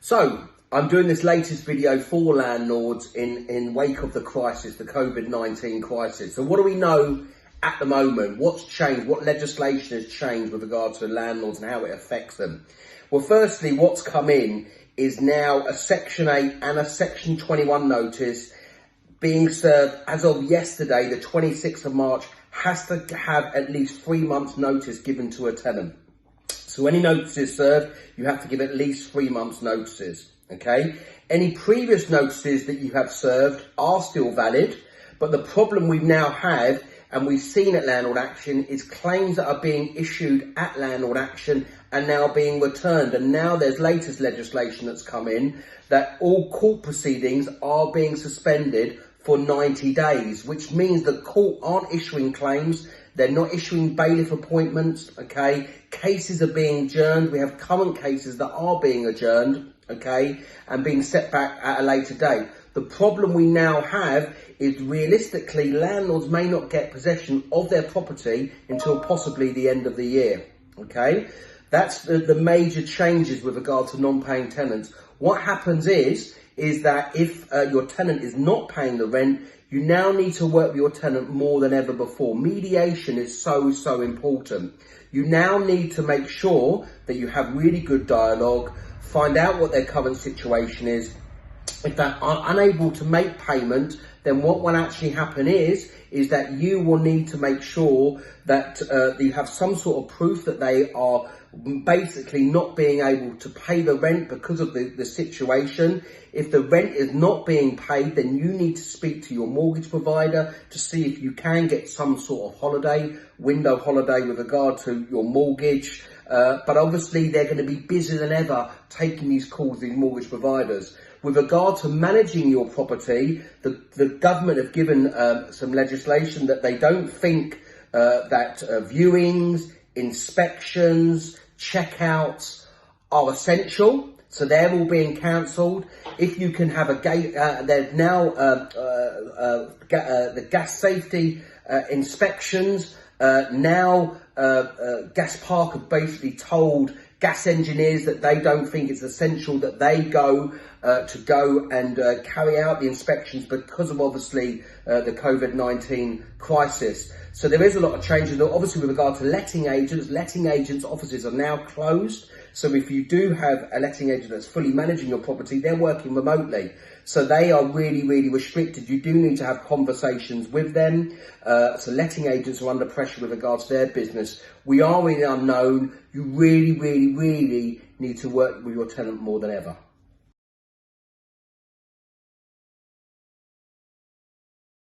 So, I'm doing this latest video for landlords in wake of the crisis, the COVID-19 crisis. So what do we know at the moment? What's changed? What legislation has changed with regard to landlords and how it affects them? Well, firstly, what's come in is now a Section 8 and a Section 21 notice being served as of yesterday, the 26th of March, has to have at least 3 months notice given to a tenant. So any notices served, you have to give at least 3 months notices, okay? Any previous notices that you have served are still valid, but the problem we now have, and we've seen at Landlord Action, is claims that are being issued at Landlord Action are now being returned. And now there's latest legislation that's come in that all court proceedings are being suspended for 90 days, which means the court aren't issuing claims. They're not issuing bailiff appointments, okay? Cases are being adjourned. We have current cases that are being adjourned, okay, and being set back at a later date. The problem we now have is realistically landlords may not get possession of their property until possibly the end of the year, okay? That's the major changes with regard to non-paying tenants. What happens is that if your tenant is not paying the rent, you now need to work with your tenant more than ever before. Mediation is so important. You now need to make sure that you have really good dialogue, find out what their current situation is. If they are unable to make payment, then what will actually happen is that you will need to make sure that you have some sort of proof that they are basically not being able to pay the rent because of the situation. If the rent is not being paid, then you need to speak to your mortgage provider to see if you can get some sort of window holiday with regard to your mortgage. But obviously they're going to be busier than ever taking these calls, these mortgage providers. With regard to managing your property, the government have given some legislation that they don't think that viewings, inspections, checkouts are essential. So they're all being cancelled. If you can have a gate, there's now the gas safety inspections. Now Gas Park have basically told gas engineers that they don't think it's essential that they go and carry out the inspections because of obviously the COVID-19 crisis. So there is a lot of changes. Obviously with regard to letting agents' offices are now closed. So if you do have a letting agent that's fully managing your property, they're working remotely. So they are really restricted. You do need to have conversations with them. So letting agents are under pressure with regards to their business. We are in the unknown. You really need to work with your tenant more than ever.